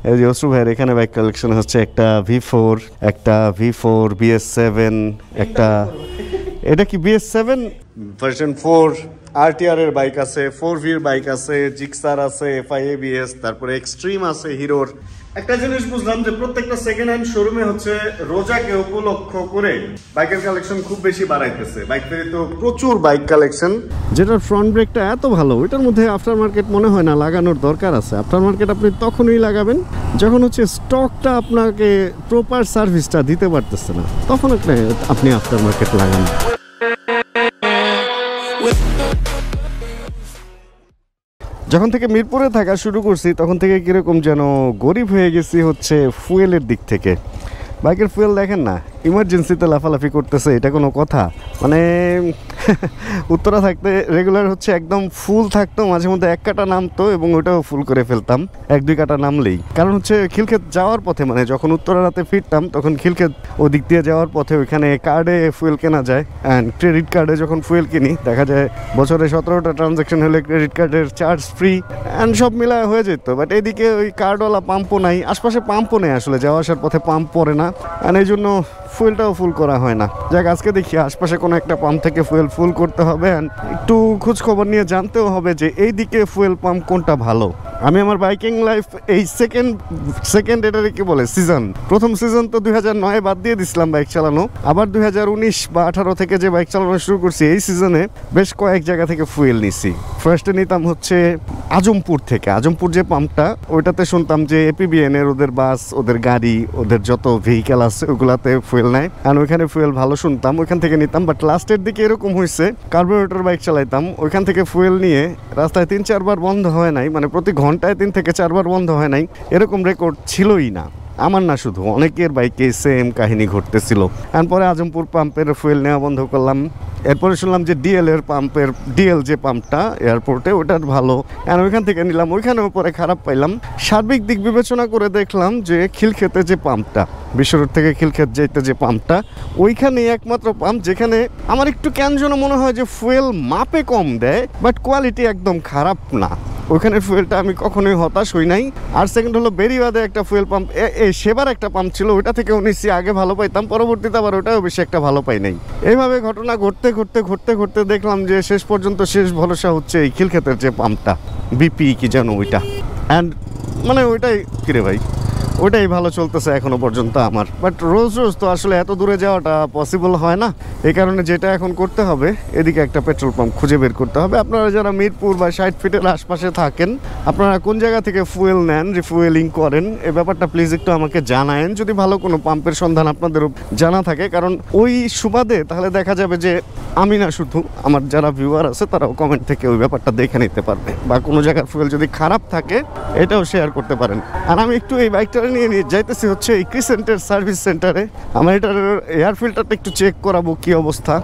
এই যে অশ্রু ভাইয়ের এখানে বাইক কালেকশন হচ্ছে একটা V4, একটা V4 BS7, একটা এটা কি BS7 ভার্সন 4 RTR এর বাইক আছে, 4V এর বাইক আছে, জিক্সার আছে, FI ABS, তারপরে এক্সট্রিম আছে হিরোর। একটা জিনিস বুঝলাম যে প্রত্যেকটা সেকেন্ড হ্যান্ড শোরুমে হচ্ছে রোজাকে উপলক্ষ করে বাইকের কালেকশন খুব বেশি বাড়াইতেছে। বাইক ফেরি তো প্রচুর বাইক কালেকশন, যেটার ফ্রন্ট ব্রেকটা এত ভালো, ওইটার মধ্যে আফটার মার্কেট মনে হয় না লাগানোর দরকার আছে। আফটার মার্কেট আপনি তখনই লাগাবেন যখন হচ্ছে স্টকটা আপনাকে প্রপার সার্ভিসটা দিতে পারতেছে না, তখন আপনি আফটার মার্কেট লাগান। যখন থেকে মিরপুরে থাকা শুরু করছি তখন থেকে কিরকম যেন গরিব হয়ে গেছি হচ্ছে ফুয়েলের দিক থেকে। বাইকের ফুয়েল দেখেন না, ইমার্জেন্সিতে লাফালাফি করতেছে, এটা কোনো কথা? মানে উত্তরা থাকতে রেগুলার হচ্ছে একদম ফুল থাকতো, মাঝে মধ্যে 1 কাটা নামতো এবং ওটাও ফুল করে ফেলতাম 1-2 কাটা নামলেই। কারণ হচ্ছে খিলক্ষেত যাওয়ার পথে, মানে যখন উত্তরা রাতে ফিরতাম তখন খিলক্ষেত ওদিক দিয়ে যাওয়ার পথে ওইখানে কার্ডে ফুয়েল কেনা যায়, অ্যান্ড ক্রেডিট কার্ডে যখন ফুয়েল কিনি দেখা যায় বছরে 17টা ট্রানজ্যাকশন হলে ক্রেডিট কার্ডের চার্জ ফ্রি, অ্যান্ড সব মিলায় হয়ে যেত। বাট এইদিকে ওই কার্ডওয়ালা পাম্পও নাই, আশপাশে পাম্পও নেই, আসলে যাওয়া আসার পথে পাম্প পড়ে না, অ্যান্ড এই জন্য ফুয়েলটাও ফুল করা হয় না। যাক, আজকে দেখি আশপাশে কোনো একটা পাম্প থেকে ফুয়েল ফুল করতে হবে, একটু খোঁজ খবর নিয়ে জানতেও হবে যে এই দিকে ফুয়েল পাম্প কোনটা ভালো। আমি আমার বাইকিং লাইফ এই সেকেন্ড এটারে কি বলে সিজন, প্রথম সিজন তো 2009 বাদ দিয়ে দিছিলাম বাইক চালানো, আবার 2019 বা 18 থেকে যে বাইক চালানো শুরু করছি এই সিজনে বেশ কয়েক জায়গা থেকে ফুয়েল নিছি। ফার্স্টে নিতাম হচ্ছে আজমপুর থেকে, আজমপুর যে পাম্পটা ওইটাতে শুনতাম যে APBN এর ওদের বাস, ওদের গাড়ি, ওদের যত ভেহিক্যাল আছে ওগুলাতে ফুয়েল নেয়, আর ওইখানে ফুয়েল ভালো শুনতাম, ওইখান থেকে নিতাম। বাট লাস্টের দিকে এরকম হয়েছে কার্বোরেটর বাইক চালাইতাম, ওইখান থেকে ফুয়েল নিয়ে রাস্তায় 3-4 বার বন্ধ হয় নাই, মানে প্রতি ঘন্টায় 3 থেকে 4 বার বন্ধ হয় নাই, এরকম রেকর্ড ছিলই না। আমার না, শুধু অনেকের বাইকে সেম কাহিনী ঘটতেছিল। এরপরে আজমপুর পাম্পের ফুয়েল নেওয়া বন্ধ করলাম। এরপরে শুনলাম যে ডিএল যে পাম্পটা এয়ারপোর্টে ওটার ভালো, আর ওইখান থেকে নিলাম, ওইখানেও পরে খারাপ পাইলাম। সার্বিক দিক বিবেচনা করে দেখলাম যে খিলক্ষেতে যে পাম্পটা, বিশ্বরোড থেকে খিলক্ষেত যেতে যে পাম্পটা, ওইখানে একমাত্র পাম্প যেখানে আমার একটু কেন যেন মনে হয় যে ফুয়েল মাপে কম দেয় বাট কোয়ালিটি একদম খারাপ না। ওইখানে ফুয়েলটা আমি কখনোই হতাশ হই নাই। আর সেকেন্ড হলো বেরিবাদে একটা ফুয়েল পাম্প, সেবার একটা পাম্প ছিল, ওইটা থেকে নিচ্ছি, আগে ভালো পাইতাম, পরবর্তীতে আবার ওটাও বেশি একটা ভালো পাই নাই। এইভাবে ঘটনা ঘটতে দেখলাম যে শেষ পর্যন্ত শেষ ভরসা হচ্ছে এই খিলক্ষেতের যে পাম্পটা, বিপি কি জানো ওইটা, অ্যান্ড মানে ওইটাই কিরে ভাই, ওইটাই ভালো চলতেছে এখনো পর্যন্ত আমার। বাট রোজ তো আসলে এত দূরে যাওয়াটা পসিবল হয় না, এই কারণে যেটা এখন করতে হবে এদিকে একটা পেট্রোল পাম্প খুঁজে বের করতে হবে। আপনারা যারা মিরপুর বা 60 ফিটের আশপাশে থাকেন, আপনারা কোন জায়গা থেকে ফুয়েল নেন, রিফুয়েলিং করেন, এই ব্যাপারটা প্লিজ একটু আমাকে জানায়েন, যদি ভালো কোনো পাম্পের সন্ধান আপনাদেরও জানা থাকে। কারণ ওই সুবাদে তাহলে দেখা যাবে যে আমি না, শুধু আমার যারা ভিউয়ার আছে তারাও কমেন্ট থেকে ওই ব্যাপারটা দেখে নিতে পারবে, বা কোনো জায়গার ফুয়েল যদি খারাপ থাকে এটাও শেয়ার করতে পারেন। আর আমি একটু এই বাইকটা নিয়ে যাইতেছি হচ্ছে এই ক্রিসেন্টের সার্ভিস সেন্টারে। আমার এটার এয়ার ফিল্টারটা একটু চেক করাবো কি অবস্থা,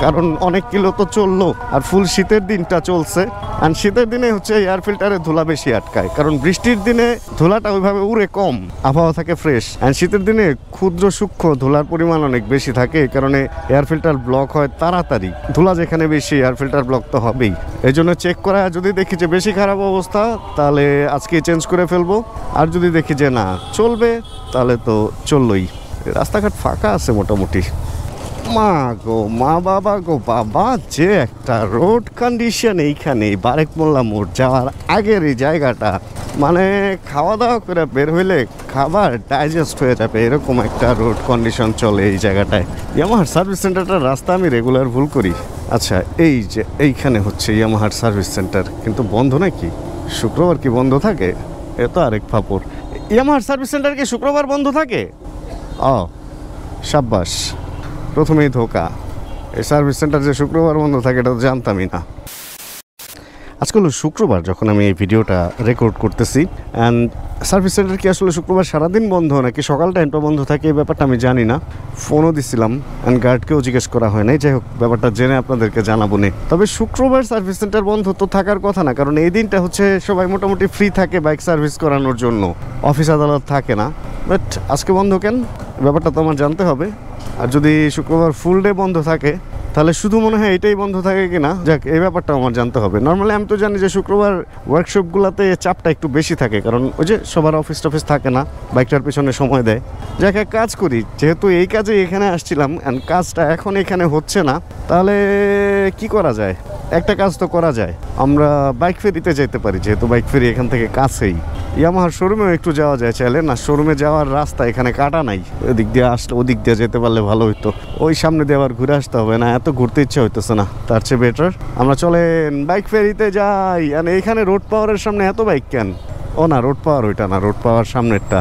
কারণ অনেক কিলো তো চললো, আর ফুল শীতের দিনটা চলছে, আর শীতের দিনে হচ্ছে এয়ার ফিল্টারে ধুলা বেশি আটকায়, কারণ বৃষ্টির দিনে ধুলাটা ওইভাবে উড়ে কম, আবহাওয়া থাকে ফ্রেশ, আর শীতের দিনে ক্ষুদ্র সূক্ষ্ম ধুলার পরিমাণ অনেক বেশি থাকে, এই কারণে এয়ার ফিল্টার ব্লক হয় তাড়াতাড়ি। ধুলা যেখানে বেশি এয়ার ফিল্টার ব্লক তো হবেই, এই জন্য চেক করা, যদি দেখি যে বেশি খারাপ অবস্থা তাহলে আজকে চেঞ্জ করে ফেলবো, আর যদি দেখি যে না চলবে তাহলে তো চললোই। রাস্তাঘাট ফাঁকা আছে মোটামুটি। মা গো মা, বাবা গো বাবা, যে একটা রোড কন্ডিশন এইখানে বারেক মোল্লা মোড় যাওয়ার আগের এই জায়গাটা, মানে খাওয়া দাওয়া করে বের হইলে খাবার ডাইজেস্ট হয়ে যাবে এরকম একটা রোড কন্ডিশন চলে এই জায়গাটায়। ইয়ামাহার সার্ভিস সেন্টারটার রাস্তা আমি রেগুলার ভুল করি। আচ্ছা, এই যে এইখানে হচ্ছে ইয়ামাহার সার্ভিস সেন্টার, কিন্তু বন্ধ নাকি? শুক্রবার কি বন্ধ থাকে? এ তো আরেক ফাপড়। ইয়ামাহার সার্ভিস সেন্টার কি শুক্রবার বন্ধ থাকে? ও সাব্বাস, প্রথমেই ধোকা। এই সার্ভিস সেন্টার যে শুক্রবার বন্ধ থাকে এটা তো জানতামই না। আজকে হলো শুক্রবার যখন আমি এই ভিডিওটা রেকর্ড করতেছি, অ্যান্ড সার্ভিস সেন্টার কি আসলে শুক্রবার সারাদিন বন্ধ নাকি সকাল টাইমটা বন্ধ থাকে এই ব্যাপারটা আমি জানি না। ফোনও দিছিলাম, অ্যান্ড গার্ডকেও জিজ্ঞেস করা হয় নাই। যাই হোক, ব্যাপারটা জেনে আপনাদেরকে জানাবো না। তবে শুক্রবার সার্ভিস সেন্টার বন্ধ তো থাকার কথা না, কারণ এই দিনটা হচ্ছে সবাই মোটামুটি ফ্রি থাকে বাইক সার্ভিস করানোর জন্য, অফিস আদালত থাকে না। বাট আজকে বন্ধ কেন, ব্যাপারটা তো আমার জানতে হবে। আর যদি শুক্রবার ফুল ডে বন্ধ থাকে তাহলে শুধু মনে হয় এটাই বন্ধ থাকে কিনা, যাক এই ব্যাপারটা আমার জানতে হবে। নর্মালি আমি তো জানি যে শুক্রবার ওয়ার্কশপগুলোতে চাপটা একটু বেশি থাকে, কারণ ওই যে সবার অফিস টফিস থাকে না, বাইকটার পেছনে সময় দেয়। যাক এক কাজ করি, যেহেতু এই কাজে এখানে আসছিলাম অ্যান্ড কাজটা এখন এখানে হচ্ছে না, তাহলে কি করা যায়? একটা কাজ তো করা যায়, আমরা বাইক ফেরিতে যেতে পারি, যেহেতু বাইক ফেরি এখান থেকে কাছেই। ইয়ামাহার শোরুমেও একটু যাওয়া যায় চাইলে, না শোরুমে যাওয়ার রাস্তা এখানে কাটা নাই, ওদিক দিয়ে আসলে ওদিক দিয়ে যেতে পারলে ভালো হইতো। ওই সামনে দিয়ে আবার ঘুরে আসতে হবে না, এত ঘুরতে ইচ্ছা হইতেছে না, তার চেয়ে বেটার আমরা চলেন বাইক ফেরিতে যাই। আর এখানে রোড পাওয়ারের সামনে এত বাইক কেন? ও না, রোড পাওয়ার ওইটা না, রোড পাওয়ার সামনেরটা।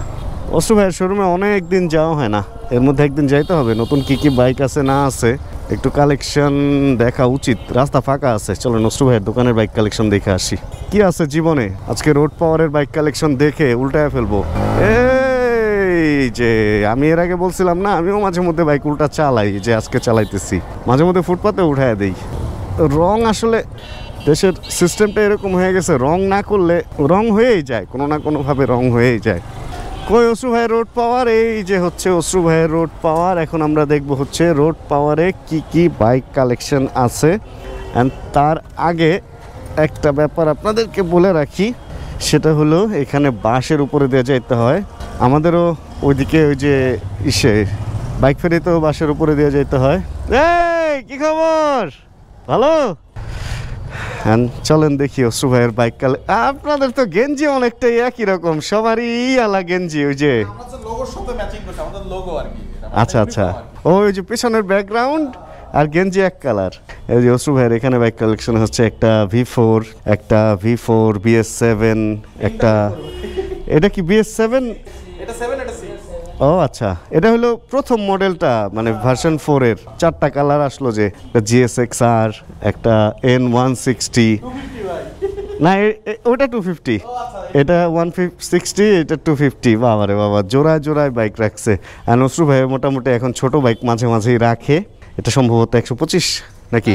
অশ্রু ভাইয়ের শোরুমে অনেক দিন যাওয়া হয় না, এর মধ্যে একদিন যাইতে হবে। নতুন কি কি বাইক আছে না আছে একটু কালেকশন দেখা উচিত। রাস্তা ফাঁকা আছে, চলো অশ্রু ভাইয়ের দোকানের বাইক কালেকশন দেখে আসি কি আছে জীবনে। আজকে রোড পাওয়ারের বাইক কালেকশন দেখে উল্টায় ফেলবো। এই যে আমি এর আগে বলছিলাম না, আমিও মাঝে মধ্যে বাইক উল্টা চালাই, যে আজকে চালাইতেছি, মাঝে মধ্যে ফুটপাতে উঠায় দেই। রং আসলে দেশের সিস্টেমটা এরকম হয়ে গেছে, রং না করলে রং হয়েই যায়, কোনো না কোনোভাবে রং হয়েই যায়। কই অশ্রু ভাইয়ের রোড পাওয়ার? এই যে হচ্ছে অশ্রু ভাইয়ের রোড পাওয়ার। এখন আমরা দেখব হচ্ছে রোড পাওয়ারে কি কি বাইক কালেকশন আছে। অ্যান্ড তার আগে একটা ব্যাপার আপনাদেরকে বলে রাখি, সেটা হলো এখানে বাসের উপরে দিয়ে যেতে হয়। আমাদেরও ওইদিকে ওই যে বাইক ফেরিতেও বাসের উপরে দিয়ে যেতে হয়। এই কি খবর? ভালো? হ্যাঁ চলেন দেখি অশ্রু ভাইয়ের বাইক আপনাদের তো গেঞ্জি অনেকটাই একই রকম, সবারই আলা গেঞ্জি, ওই যে আচ্ছা আচ্ছা, ওই যে পেছনের ব্যাকগ্রাউন্ড আর গেঞ্জি এক কালার। এই যে অশ্রু ভাইয়ের এখানে বাইক কালেকশন হচ্ছে, একটা V4, একটা V4 BS7, একটা এটা কি BS7? ও আচ্ছা, এটা হলো প্রথম মডেলটা, মানে ভার্সন 4 এর 4টা কালার আসলো, যে GSX-R, একটা N160, না ওটা 250, এটা 160, এটা 250। বাবা রে বাবা, জোড়ায় জোড়ায় বাইক রাখছে। আর নসরু ভাই মোটামুটি এখন ছোট বাইক মাঝে মাঝেই রাখে। এটা সম্ভবত 125 নাকি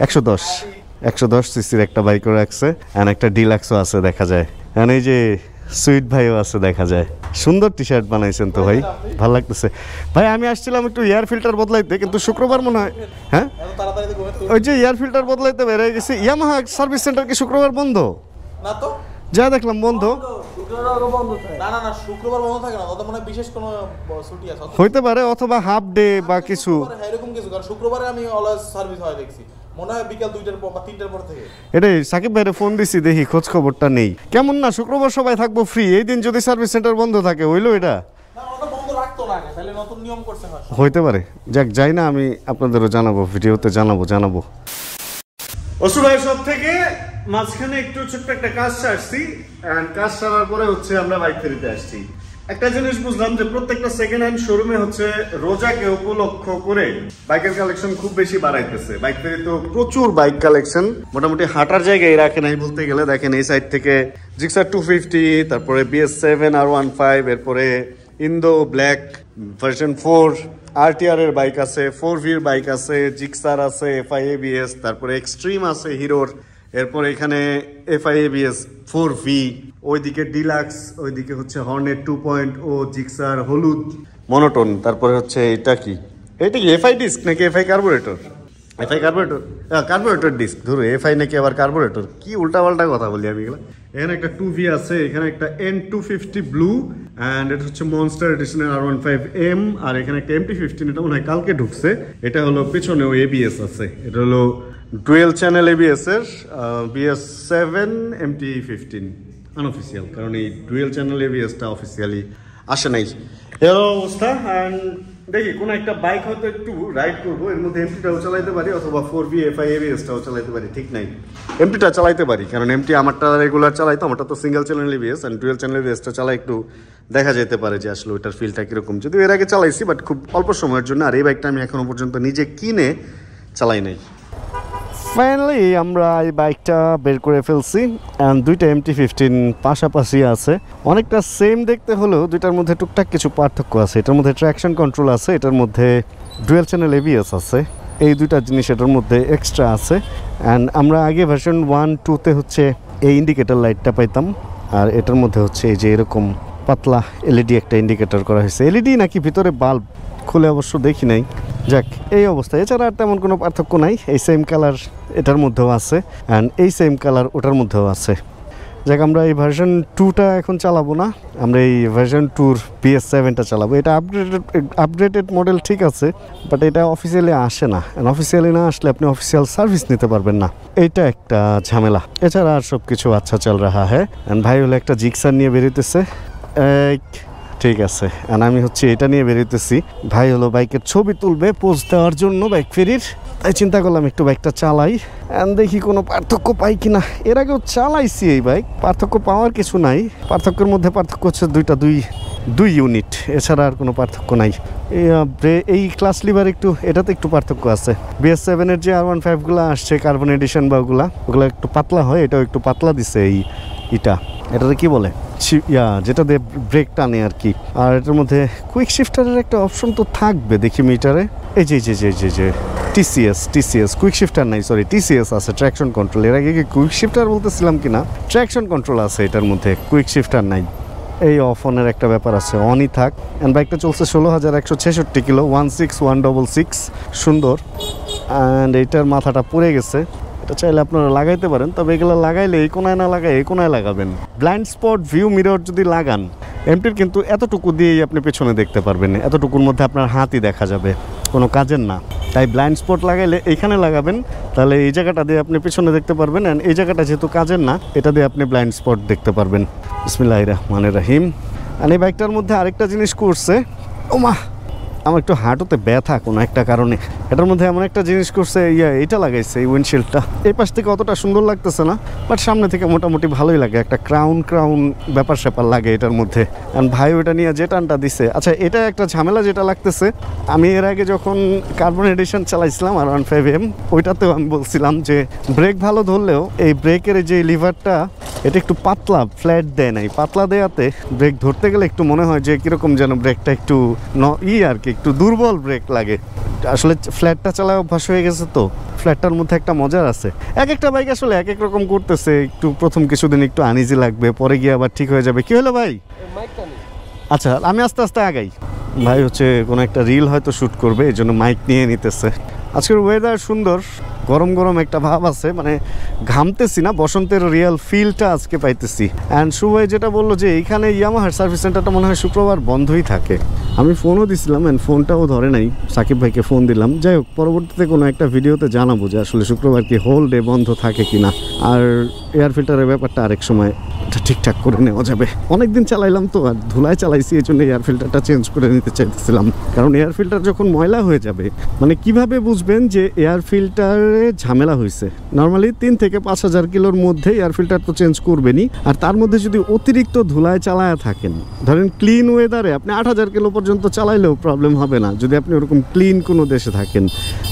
110 সিসির একটা বাইকও রাখছে, আর একটা ডিলাক্সও আছে দেখা যায়। আর এই যে সুইট ভাইও আছে দেখা যায়। সুন্দর টি শার্ট বানাইছেন তো ভাই, ভালো লাগতেছে ভাই। আমি আসছিলাম একটু এয়ার ফিল্টার বদলাইতে, কিন্তু শুক্রবার মনে হয়, হ্যাঁ ওই যে এয়ার ফিল্টার বদলাইতে বের হয়ে গেছি। ইয়ামাহা সার্ভিস সেন্টার কি শুক্রবার বন্ধ? না তো, যা দেখলাম বন্ধ। হইতে পারে, অথবা হাফ ডে বা কিছু এরকম কিছু, কারণ শুক্রবারে আমি অলওয়েজ সার্ভিস হয় দেখছি, মনে হয় বিকাল 2টার পর বা 3টার পর থেকে। এটাই সাকিব ভাইরে ফোন দিছি, দেখি খোঁজ খবরটা নেই। কেমন না শুক্রবার সবাই থাকবো ফ্রি, এই দিন যদি সার্ভিস সেন্টার বন্ধ থাকে হইলো এটা হইতে পারে। যাক যাই না, আমি আপনাদেরও জানাবো, ভিডিওতে জানাবো। অশ্রু ভাইয়ের সব থেকে মাঝখানে একটু ছোট্ট একটা কাজ সারছি, কাজ সারার পরে হচ্ছে আমরা বাইক ফেরিতে আসছি। একটা জিনিস বুঝলাম যে প্রত্যেকটা সেকেন্ড হ্যান্ড শোরুমে হচ্ছে রোজাকে উপলক্ষ করে বাইকের কালেকশন খুব বেশি বাড়াইতেছে। বাইক ফেরিতে প্রচুর বাইক কালেকশন, মোটামুটি হাঁটার জায়গায় রাখে নাই বলতে গেলে। দেখেন এই সাইড থেকে জিক্সার 250, তারপরে BS7 R15, এরপরে ইন্দো ব্ল্যাক ভার্সন 4 RTR এর বাইক আছে, 4V এর বাইক আছে, জিক্সার আছে, FI ABS, তারপরে এক্সট্রিম আছে হিরোর, এরপর এখানে FI ABS 4V, ওইদিকে ডিলাক্স, ওইদিকে হচ্ছে হর্নেট 2.0, জিক্সার হলুদ মনোটোন, তারপরে হচ্ছে এটা কি FI ডিস্ক নাকি FI carburettor? FI carburettor disc, ধরো FI নাকি আবার কার্বোরেটর, কি উল্টাপাল্টা কথা বলি আমি এগুলো। এখানে একটা 2V আছে, এখানে একটা N250 ব্লু, অ্যান্ড এটা হচ্ছে মনস্টার এডিশনের R15M, আর এখানে একটা MT15, এটা মনে হয় কালকে ঢুকছে। এটা হলো পেছনেও ABS আছে, এটা হলো ডুয়েল চ্যানেল ABS এর BS7 MT15 আনঅফিসিয়াল, কারণ এই ডুয়েল চ্যানেল ABSটা অফিসিয়ালি আসে নাই। এর অবস্থা। অ্যান্ড দেখি কোনো একটা বাইক হয়তো একটু রাইড করবো, এর মধ্যে MT-টাও চালাইতে পারি, অথবা 4V FI ABS-টাও চালাইতে পারি, ঠিক নাই। MT-টা চালাইতে পারি, কারণ MT আমারটা রেগুলার চালাইতো, আমারটা তো single channel ABS, and dual channel ABS-টা চালাই একটু দেখা যেতে পারে যে আসলে ওইটার ফিলটা কীরকম। যদিও এর আগে চালাইছি, বাট খুব অল্প সময়ের জন্য। আর এই বাইকটা আমি এখনো পর্যন্ত নিজে কিনে চালাই নাই। ফাইনালি আমরা এই বাইকটা বের করে ফেলছি, অ্যান্ড দুইটা MT15 পাশাপাশি আছে, অনেকটা সেম দেখতে হলেও দুইটার মধ্যে টুকটাক কিছু পার্থক্য আছে। এটার মধ্যে ট্র্যাকশন কন্ট্রোল আছে, এটার মধ্যে ডুয়েল চ্যানেল ABS আছে, এই দুইটা জিনিস এটার মধ্যে এক্সট্রা আছে। অ্যান্ড আমরা আগে ভার্সন 1-2-তে হচ্ছে এই ইন্ডিকেটর লাইটটা পাইতাম, আর এটার মধ্যে হচ্ছে এই যে এরকম পাতলা LED একটা ইন্ডিকেটর করা হয়েছে। LED নাকি ভিতরে বাল্ব, খুলে অবশ্য দেখি নাই। যাক, এই অবস্থা। এছাড়া আর তেমন কোনো পার্থক্য নাই। এই সেম কালার এটার মধ্যেও আছে, অ্যান্ড এই সেম কালার ওটার মধ্যেও আছে। যাক, আমরা এই ভার্সন 2টা এখন চালাবো না, আমরা এই ভার্সন 2-র BS7টা চালাবো। এটা আপগ্রেডেড মডেল ঠিক আছে, বাট এটা অফিসিয়ালি আসে না। অফিসিয়ালি না আসলে আপনি অফিসিয়াল সার্ভিস নিতে পারবেন না, এইটা একটা ঝামেলা। এছাড়া আর সব কিছু আচ্ছা চল রাহা হ্যাঁ। অ্যান্ড ভাই হলো একটা জিক্সার নিয়ে বেরোতেছে, ঠিক আছে। আর আমি হচ্ছে এটা নিয়ে বেরোতেছি। ভাই হলো বাইকের ছবি তুলবে পোস্ট দেওয়ার জন্য বাইক ফেরির, তাই চিন্তা করলাম একটু বাইকটা চালাই অ্যান্ড দেখি কোনো পার্থক্য পাই কিনা। এর আগেও চালাইছি এই বাইক, পার্থক্য পাওয়ার কিছু নাই। পার্থক্যের মধ্যে পার্থক্য হচ্ছে দুই ইউনিট, এছাড়া আর কোনো পার্থক্য নাই। এই ক্লাস লিভার এটাতে একটু পার্থক্য আছে। BS7-এর যে R15গুলো আসছে কার্বন এডিশন বা ওগুলো একটু পাতলা হয়, এটাও একটু পাতলা দিছে। এটাতে কি বলে যেটা দিয়ে ব্রেক টানে আর কি। আর এটার মধ্যে কুইক শিফটারের একটা অপশন তো থাকবে দেখি মিটারে। এই যে TCS কুইক শিফটার নাই, সরি TCS আছে, ট্র্যাকশন কন্ট্রোল। এর আগে কি কুইক শিফটার বলতেছিলাম কিনা, ট্র্যাকশন কন্ট্রোল আছে এটার মধ্যে, কুইক শিফটার নাই। এই অফ অনের একটা ব্যাপার আছে, অনই থাক। অ্যান্ড বাইকটা চলছে 16,166 কিলো, 16166, সুন্দর। অ্যান্ড এইটার মাথাটা পড়ে গেছে, এটা চাইলে আপনারা লাগাইতে পারেন, তবে এগুলো লাগাইলে এই কোনায় না লাগাই এই কোনায় লাগাবেন। ব্লাইন্ড স্পট ভিউ মিরর যদি লাগান, এমটির কিন্তু এতটুকু দিয়েই আপনি পেছনে দেখতে পারবেন, এতটুকুর মধ্যে আপনার হাতই দেখা যাবে, কোনো কাজের না। তাই ব্লাইন্ড স্পট লাগাইলে এইখানে লাগাবেন, তাহলে এই জায়গাটা দিয়ে আপনি পেছনে দেখতে পারবেন। অ্যান্ড এই জায়গাটা যেহেতু কাজের না, এটা দিয়ে আপনি ব্লাইন্ড স্পট দেখতে পারবেন। বিসমিল্লাহির রহমানির রহিম। আর এই বাইকটার মধ্যে আরেকটা জিনিস করছে, ওমা আমার একটু হাঁটুতে ব্যথা কোনো একটা কারণে। এটার মধ্যে এমন একটা জিনিস করছে, এটা লাগাইছে এই উইন্ডশিল্ডটা। এই পাশ থেকে অতটা সুন্দর লাগতেছে না, বাট সামনে থেকে মোটামুটি ভালোই লাগে। একটা ক্রাউন ব্যাপার স্যাপার লাগে এটার মধ্যে। কারণ ভাই ওটা নিয়ে যে টানটা দিছে, আচ্ছা এটা একটা ঝামেলা যেটা লাগতেছে। আমি এর আগে যখন কার্বন এডিশন চালাইছিলাম R15M, ওইটাতেও আমি বলছিলাম যে ব্রেক ভালো ধরলেও এই ব্রেকের যে লিভারটা এটা একটু পাতলা, ফ্ল্যাট দেয় নাই। পাতলা দেয়াতে ব্রেক ধরতে গেলে একটু মনে হয় যে কীরকম যেন ব্রেকটা একটু আর কি, একটু দুর্বল ব্রেক লাগে। আসলে ফ্ল্যাটটা চালায় অভ্যাস হয়ে গেছে, তো ফ্ল্যাটটার মধ্যে একটা মজার আছে। একটা বাইক আসলে এক রকম করতেছে। একটু প্রথম কিছুদিন একটু আনইজি লাগবে, পরে গিয়ে আবার ঠিক হয়ে যাবে। কি হলো ভাই? আচ্ছা, আমি আস্তে আস্তে আগাই। ভাই হচ্ছে কোনো একটা রিল হয়তো শ্যুট করবে, এই জন্য মাইক নিয়ে নিতেছে। আজকের ওয়েদার সুন্দর, গরম একটা ভাব আছে, মানে ঘামতেছি না, বসন্তের রিয়েল ফিলটা আজকে পাইতেছি। অ্যান্ড সুভাই যেটা বললো যে এইখানে ইয়ামাহার সার্ভিস সেন্টারটা মনে হয় শুক্রবার বন্ধই থাকে। আমি ফোনও দিছিলাম, অ্যান্ড ফোনটাও ধরে নাই। সাকিব ভাইকে ফোন দিলাম। যাই হোক, পরবর্তীতে কোনো একটা ভিডিওতে জানাবো যে আসলে শুক্রবার কি হোল ডে বন্ধ থাকে কিনা। আর এয়ার ফিল্টারের ব্যাপারটা আরেক সময় এটা ঠিকঠাক করে নেওয়া যাবে। অনেকদিন চালাইলাম তো, আর ধুলায় চালাইছি, এই জন্য এয়ার ফিল্টারটা চেঞ্জ করে নিতে চাইতেছিলাম। কারণ এয়ার ফিল্টার যখন ময়লা হয়ে যাবে, মানে কিভাবে বুঝবেন যে এয়ার ফিল্টারে ঝামেলা হয়েছে? নর্মালি 3 থেকে 5,000 কিলোর মধ্যে এয়ার ফিল্টার তো চেঞ্জ করবেনই। আর তার মধ্যে যদি অতিরিক্ত ধুলায় চালায় থাকেন, ধরেন ক্লিন ওয়েদারে আপনি 8,000 কিলো পর্যন্ত চালাইলেও প্রবলেম হবে না, যদি আপনি ওরকম ক্লিন কোনো দেশে থাকেন।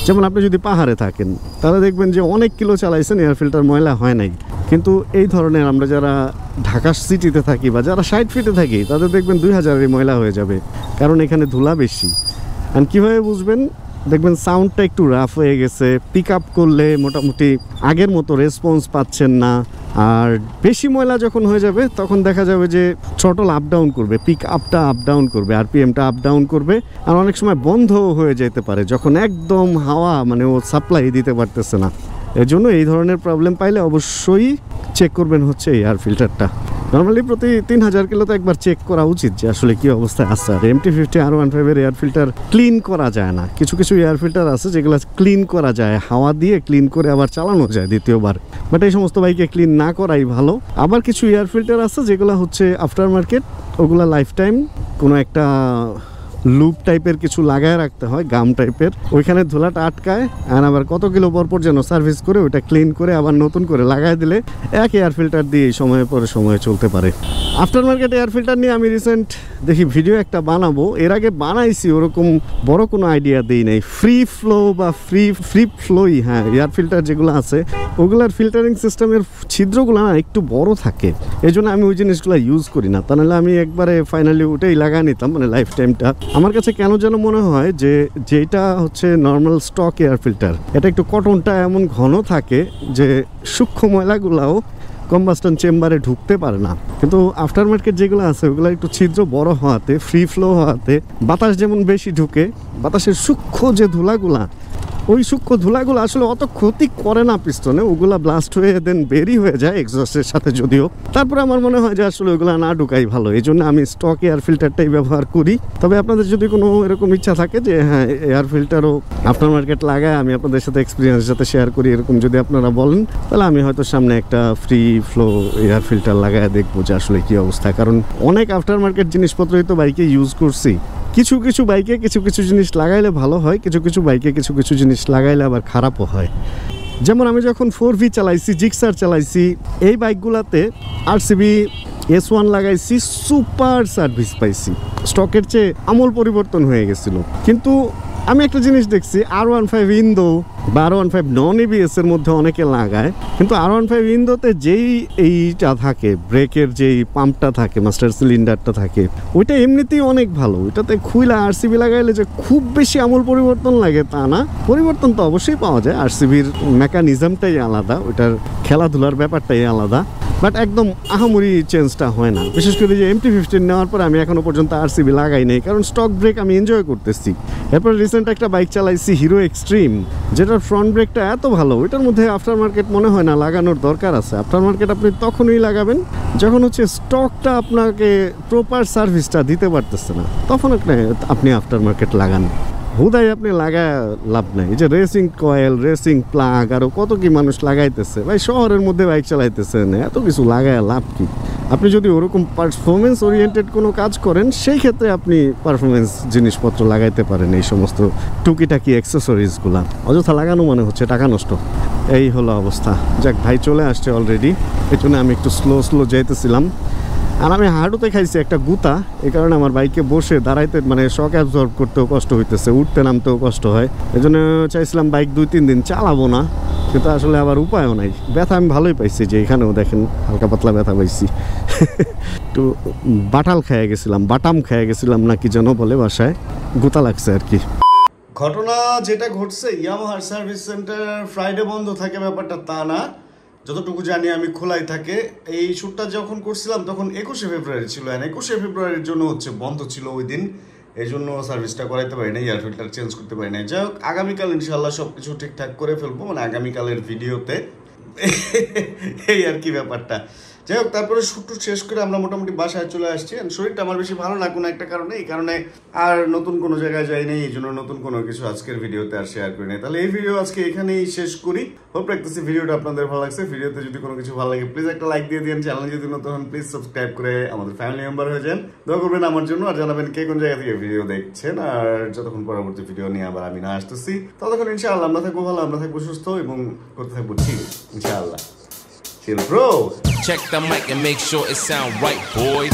যেমন আপনি যদি পাহাড়ে থাকেন, তাহলে দেখবেন যে অনেক কিলো চালাইছেন, এয়ার ফিল্টার ময়লা হয় নাই। কিন্তু এই ধরনের আমরা যারা ঢাকা সিটিতে থাকি বা যারা 60 ফিটে থাকি, তাদের দেখবেন 2000-এর ময়লা হয়ে যাবে, কারণ এখানে ধুলা বেশি। আর কীভাবে বুঝবেন? দেখবেন সাউন্ডটা একটু রাফ হয়ে গেছে, পিক আপ করলে মোটামুটি আগের মতো রেসপন্স পাচ্ছেন না। আর বেশি ময়লা যখন হয়ে যাবে, তখন দেখা যাবে যে থ্রটল আপ ডাউন করবে, পিক আপটা আপ ডাউন করবে, আরপিএমটা আপ ডাউন করবে। আর অনেক সময় বন্ধ হয়ে যেতে পারে যখন একদম হাওয়া, মানে ও সাপ্লাই দিতে পারতেছে না। এর জন্য এই ধরনের প্রবলেম পাইলে অবশ্যই চেক করবেন হচ্ছে এয়ার ফিল্টারটা। নর্মালি প্রতি 3000 কিলো তো একবার চেক করা উচিত যে আসলে কি অবস্থায় আছে। আর MT-50 R15-এর এয়ার ফিল্টার ক্লিন করা যায় না। কিছু এয়ার ফিল্টার আছে যেগুলো ক্লিন করা যায়, হাওয়া দিয়ে ক্লিন করে আবার চালানো যায় দ্বিতীয়বার, বাট এই সমস্ত বাইকে ক্লিন না করাই ভালো। আবার কিছু এয়ার ফিল্টার আছে যেগুলো হচ্ছে আফটার মার্কেট, ওগুলা লাইফ টাইম কোনো একটা লুপ টাইপের কিছু লাগায় রাখতে হয়, গাম টাইপের, ওইখানে ধুলাটা আটকায়। আর আবার কত কিলো পর যেন সার্ভিস করে ওইটা ক্লিন করে আবার নতুন করে লাগাই দিলে এক এয়ার ফিল্টার দিয়ে সময়ের পরে সময় চলতে পারে। আফটার মার্কেট এয়ার ফিল্টার নিয়ে আমি রিসেন্ট দেখি ভিডিও একটা বানাবো, এর আগে বানাইছি, ওরকম বড় কোনো আইডিয়া দিই নাই। ফ্রি ফ্লোই হ্যাঁ, এয়ার ফিল্টার যেগুলো আছে ওগুলার ফিল্টারিং সিস্টেমের ছিদ্রগুলো না একটু বড় থাকে, এই জন্য আমি ওই জিনিসগুলো ইউজ করি না। তাহলে আমি একবারে ফাইনালি ওটাই লাগা নিতাম, মানে লাইফ টাইমটা। আমার কাছে কেন যেন মনে হয় যে যেটা হচ্ছে নর্মাল স্টক এয়ার ফিল্টার, এটা একটু কটনটা এমন ঘন থাকে যে সূক্ষ্ম ময়লাগুলাও কম্বাস্টন চেম্বারে ঢুকতে পারে না। কিন্তু আফটার মার্কেট যেগুলো আছে ওগুলো একটু ছিদ্র বড় হওয়াতে, ফ্রি ফ্লো হওয়াতে বাতাস যেমন বেশি ঢুকে, বাতাসের সূক্ষ্ম যে ধুলাগুলা, ওই সূক্ষ্ম ধুলাগুলো আসলে অত ক্ষতি করে না পিস্টনে, ওগুলা ব্লাস্ট হয়ে দেন বেরি হয়ে যায় এক্সস্টের সাথে যদিও। তারপরে আমার মনে হয় যে আসলে ওইগুলো না ঢুকাই ভালো, এই জন্য আমি স্টক এয়ার ফিল্টারটাই ব্যবহার করি। তবে আপনাদের যদি কোনো এরকম ইচ্ছা থাকে যে হ্যাঁ এয়ার ফিল্টারও আফটার মার্কেট লাগায় আমি আপনাদের সাথে এক্সপিরিয়েন্স যাতে শেয়ার করি, এরকম যদি আপনারা বলেন, তাহলে আমি হয়তো সামনে একটা ফ্রি ফ্লো এয়ার ফিল্টার লাগায় দেখবো যে আসলে কী অবস্থা। কারণ অনেক আফটার মার্কেট জিনিসপত্রই তো বাইকে ইউজ করছি। কিছু কিছু বাইকে কিছু কিছু জিনিস লাগাইলে ভালো হয়, কিছু কিছু বাইকে কিছু কিছু জিনিস লাগাইলে আবার খারাপও হয়। যেমন আমি যখন 4V চালাইছি, জিক্সার চালাইছি, এই বাইকগুলোতে RCB S1 লাগাইছি, সুপার সার্ভিস পাইছি, স্টকের চেয়ে আমূল পরিবর্তন হয়ে গেছিল। কিন্তু আমি একটা জিনিস দেখছি, R15 ইন্দো বা R15 নন ABS এর মধ্যে অনেকে লাগায়, কিন্তু R15 ইন্দোতে যেই এইটা থাকে, ব্রেকের যেই পাম্পটা থাকে, মাস্টার সিলিন্ডারটা থাকে, ওইটা এমনিতেই অনেক ভালো। ওইটাতে খুইলা RCB লাগাইলে যে খুব বেশি আমূল পরিবর্তন লাগে তা না, পরিবর্তন তো অবশ্যই পাওয়া যায়। RCBর মেকানিজমটাই আলাদা, ওইটার খেলাধুলার ব্যাপারটাই আলাদা, বাট একদম আহামরি চেঞ্জটা হয় না। বিশেষ করে যে MT-15 নেওয়ার পর আমি এখনও পর্যন্ত RCB লাগাই নাই, কারণ স্টক ব্রেক আমি এনজয় করতেছি। এরপর রিসেন্ট একটা বাইক চালাইছি হিরো এক্সট্রিম, যেটার ফ্রন্ট ব্রেকটা এত ভালো, ওইটার মধ্যে আফটার মার্কেট মনে হয় না লাগানোর দরকার আছে। আফটার মার্কেট আপনি তখনই লাগাবেন যখন হচ্ছে স্টকটা আপনাকে প্রপার সার্ভিসটা দিতে পারতেছে না, তখন আপনি আফটার মার্কেট লাগান। হুদাই আপনি লাগায় লাভ নাই। যে রেসিং কয়েল, রেসিং প্লাগ, আরও কত কি মানুষ লাগাইতেছে ভাই, শহরের মধ্যে বাইক চালাইতেছেন, এত কিছু লাগায় লাভ কি? আপনি যদি ওরকম পারফরমেন্স ওরিয়েন্টেড কোনো কাজ করেন, সেই ক্ষেত্রে আপনি পারফরমেন্স জিনিসপত্র লাগাইতে পারেন, এই সমস্ত টুকিটাকি অ্যাক্সেসরিজগুলো। অযথা লাগানো মানে হচ্ছে টাকা নষ্ট। এই হলো অবস্থা। যাক, ভাই চলে আসছে অলরেডি, এই জন্য আমি একটু স্লো যাইতেছিলাম। আর আমি হাঁটুতে খাইছি একটা গুতা, এই কারণে আমার বাইকে বসে দাঁড়াইতে মানে শক অ্যাবজর্ব করতেও কষ্ট হইতেছে, উঠতে নামতেও কষ্ট হয়। এই জন্য চাইছিলাম বাইক 2-3 দিন চালাবো না, কিন্তু আসলে আবার উপায়ও নাই। ব্যথা আমি ভালোই পাইছি, যে এখানেও দেখেন হালকা পাতলা ব্যথা পাইছি। একটু বাটাম খেয়ে গেছিলাম নাকি যেন বলে বাসায়, গুতা লাগছে আর কি। ঘটনা যেটা ঘটছে, ইয়ামাহার সার্ভিস সেন্টার ফ্রাইডে বন্ধ থাকে ব্যাপারটা তা না, যতটুকু জানি আমি খোলাই থাকে। এই শ্যুটটা যখন করছিলাম তখন 21শে ফেব্রুয়ারি ছিল, 21শে ফেব্রুয়ারির জন্য হচ্ছে বন্ধ ছিল ওই দিন, এই জন্য সার্ভিসটা করাইতে পারি না, এয়ার ফিল্টার চেঞ্জ করতে পারি না। যাই হোক, আগামীকাল ইনশাল্লাহ সব কিছু ঠিকঠাক করে ফেলবো, মানে আগামীকালের ভিডিওতে। এই আর কি ব্যাপারটা। যাই হোক, তারপরে শ্যুট শেষ করে আমরা মোটামুটি বাসায় চলে আসছি। শরীরটা আমার বেশি ভালো না কোনো একটা কারণে, এই কারণে আর নতুন কোনো জায়গায় যাই নাই, এই জন্য নতুন কোনো কিছু আজকের ভিডিওতে আর শেয়ার করি নাই। তাহলে এই ভিডিও আজকে এখানেই শেষ করি। হোপ রাখতেছি ভিডিওটা আপনাদের ভালো লাগছে। ভিডিওতে যদি কোনো কিছু ভালো লাগে প্লিজ একটা লাইক দিয়ে দিন, চ্যানেল যদি নতুন হন প্লিজ সাবস্ক্রাইব করে আমাদের ফ্যামিলি মেম্বার হয়ে যান। দোয়া করবেন আমার জন্য, আর জানাবেন কে কোন জায়গা থেকে ভিডিও দেখছেন। আর যতক্ষণ পরবর্তী ভিডিও নিয়ে আবার আমি না আসতেছি, ততক্ষণ ইনশাআল্লাহ আমরা থাকবো ভালো, আমরা থাকবো সুস্থ এবং করতে থাকবো ঠিক ইনশাআল্লাহ। Chill, bro. Check the mic and make sure it sound right, boys.